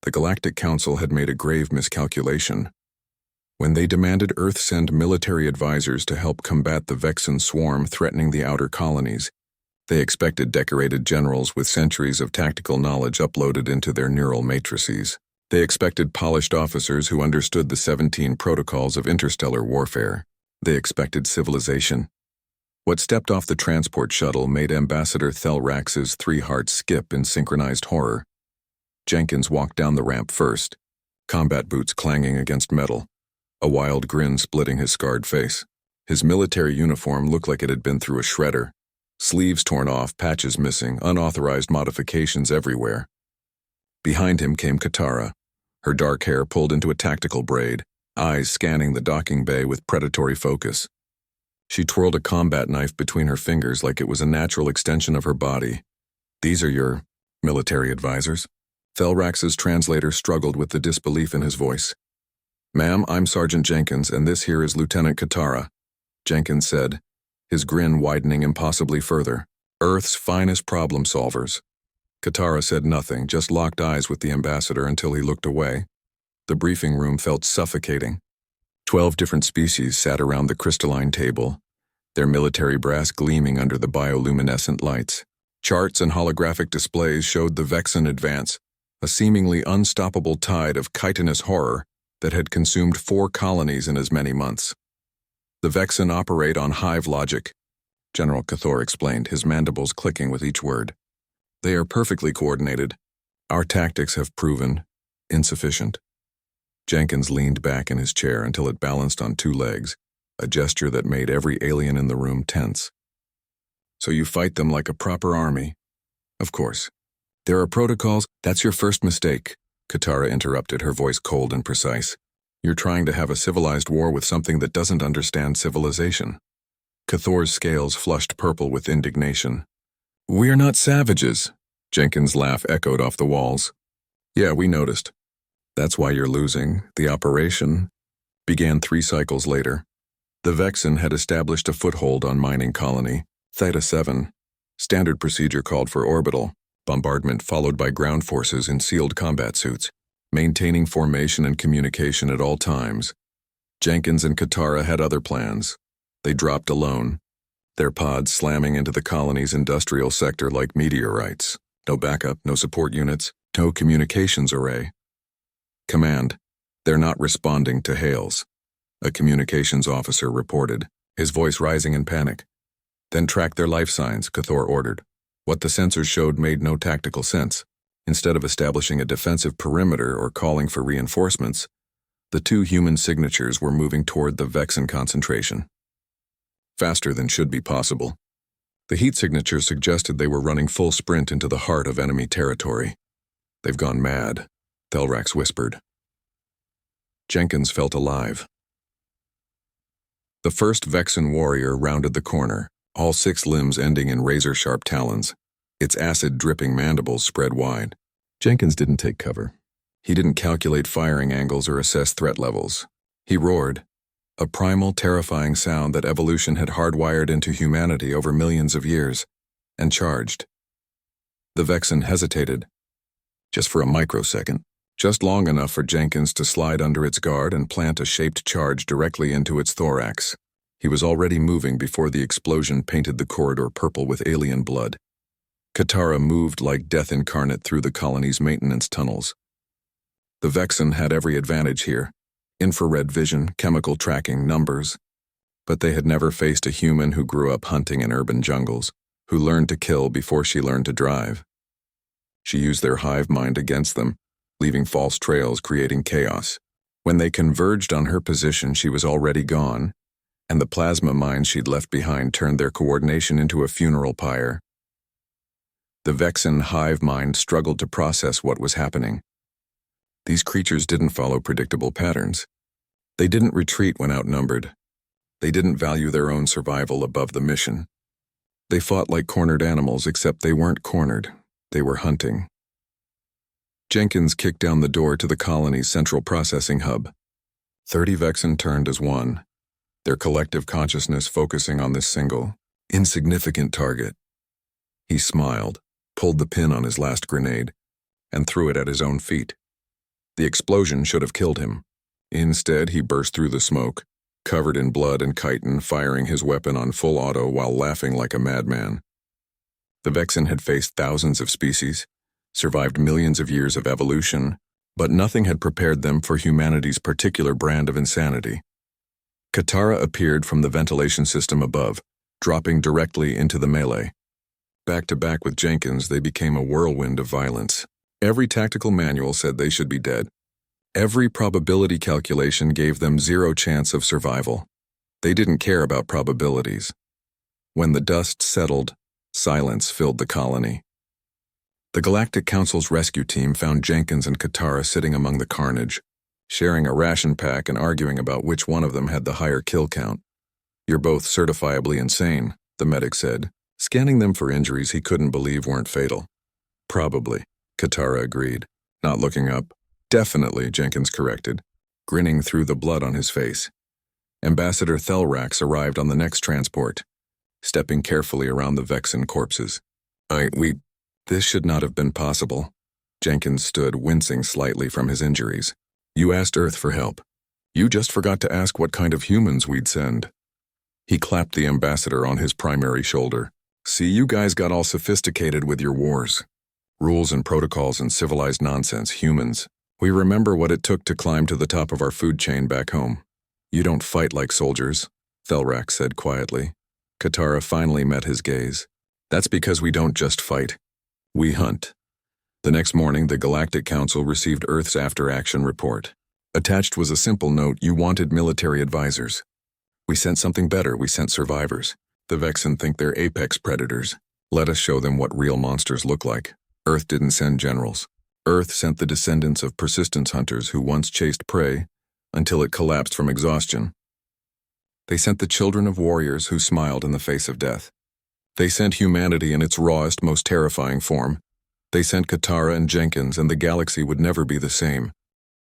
The Galactic Council had made a grave miscalculation. When they demanded Earth send military advisors to help combat the Vexen swarm threatening the outer colonies, they expected decorated generals with centuries of tactical knowledge uploaded into their neural matrices. They expected polished officers who understood the 17 protocols of interstellar warfare. They expected civilization. What stepped off the transport shuttle made Ambassador Thelrax's 3 hearts skip in synchronized horror. Jenkins walked down the ramp first, combat boots clanging against metal, a wild grin splitting his scarred face. His military uniform looked like it had been through a shredder. Sleeves torn off, patches missing, unauthorized modifications everywhere. Behind him came Katara, her dark hair pulled into a tactical braid, eyes scanning the docking bay with predatory focus. She twirled a combat knife between her fingers like it was a natural extension of her body. "These are your military advisors?" Thelrax's translator struggled with the disbelief in his voice. "Ma'am, I'm Sergeant Jenkins, and this here is Lieutenant Katara," Jenkins said, his grin widening impossibly further. "Earth's finest problem solvers." Katara said nothing, just locked eyes with the ambassador until he looked away. The briefing room felt suffocating. 12 different species sat around the crystalline table, their military brass gleaming under the bioluminescent lights. Charts and holographic displays showed the Vexen advance, a seemingly unstoppable tide of chitinous horror that had consumed 4 colonies in as many months. "The Vexen operate on hive logic," General Cathor explained, his mandibles clicking with each word. "They are perfectly coordinated. Our tactics have proven insufficient." Jenkins leaned back in his chair until it balanced on 2 legs, a gesture that made every alien in the room tense. "So you fight them like a proper army?" "Of course. There are protocols." "That's your first mistake," Katara interrupted, her voice cold and precise. "You're trying to have a civilized war with something that doesn't understand civilization." Cathor's scales flushed purple with indignation. "We're not savages," Jenkins' laugh echoed off the walls. "Yeah, we noticed. That's why you're losing." The operation began 3 cycles later. The Vexen had established a foothold on mining colony, Theta 7. Standard procedure called for orbital bombardment followed by ground forces in sealed combat suits, maintaining formation and communication at all times. Jenkins and Katara had other plans. They dropped alone, their pods slamming into the colony's industrial sector like meteorites. No backup, no support units, no communications array. "Command, they're not responding to hails," a communications officer reported, his voice rising in panic. "Then track their life signs," Cathor ordered. What the sensors showed made no tactical sense. Instead of establishing a defensive perimeter or calling for reinforcements, the 2 human signatures were moving toward the Vexen concentration. Faster than should be possible. The heat signature suggested they were running full sprint into the heart of enemy territory. "They've gone mad," Thelrax whispered. Jenkins felt alive. The first Vexen warrior rounded the corner, all 6 limbs ending in razor-sharp talons, its acid-dripping mandibles spread wide. Jenkins didn't take cover. He didn't calculate firing angles or assess threat levels. He roared, a primal, terrifying sound that evolution had hardwired into humanity over millions of years, and charged. The Vexen hesitated, just for a microsecond, just long enough for Jenkins to slide under its guard and plant a shaped charge directly into its thorax. He was already moving before the explosion painted the corridor purple with alien blood. Katara moved like death incarnate through the colony's maintenance tunnels. The Vexen had every advantage here: infrared vision, chemical tracking, numbers. But they had never faced a human who grew up hunting in urban jungles, who learned to kill before she learned to drive. She used their hive mind against them, leaving false trails, creating chaos. When they converged on her position, she was already gone, and the plasma mines she'd left behind turned their coordination into a funeral pyre. The Vexen hive mind struggled to process what was happening. These creatures didn't follow predictable patterns. They didn't retreat when outnumbered. They didn't value their own survival above the mission. They fought like cornered animals, except they weren't cornered. They were hunting. Jenkins kicked down the door to the colony's central processing hub. 30 Vexen turned as one, their collective consciousness focusing on this single, insignificant target. He smiled, pulled the pin on his last grenade, and threw it at his own feet. The explosion should have killed him. Instead, he burst through the smoke, covered in blood and chitin, firing his weapon on full auto while laughing like a madman. The Vexen had faced thousands of species, survived millions of years of evolution, but nothing had prepared them for humanity's particular brand of insanity. Katara appeared from the ventilation system above, dropping directly into the melee. Back to back with Jenkins, they became a whirlwind of violence. Every tactical manual said they should be dead. Every probability calculation gave them zero chance of survival. They didn't care about probabilities. When the dust settled, silence filled the colony. The Galactic Council's rescue team found Jenkins and Katara sitting among the carnage, sharing a ration pack and arguing about which one of them had the higher kill count. "You're both certifiably insane," the medic said, scanning them for injuries he couldn't believe weren't fatal. "Probably," Katara agreed, not looking up. "Definitely," Jenkins corrected, grinning through the blood on his face. Ambassador Thelrax arrived on the next transport, stepping carefully around the Vexen corpses. This should not have been possible." Jenkins stood, wincing slightly from his injuries. "You asked Earth for help. You just forgot to ask what kind of humans we'd send." He clapped the ambassador on his primary shoulder. "See, you guys got all sophisticated with your wars. Rules and protocols and civilized nonsense, humans. We remember what it took to climb to the top of our food chain back home. You don't fight like soldiers," Thelrax said quietly. Katara finally met his gaze. "That's because we don't just fight. We hunt." The next morning, the Galactic Council received Earth's after-action report. Attached was a simple note: "You wanted military advisors. We sent something better, we sent survivors. The Vexen think they're apex predators. Let us show them what real monsters look like." Earth didn't send generals. Earth sent the descendants of persistence hunters who once chased prey until it collapsed from exhaustion. They sent the children of warriors who smiled in the face of death. They sent humanity in its rawest, most terrifying form. They sent Katara and Jenkins, and the galaxy would never be the same.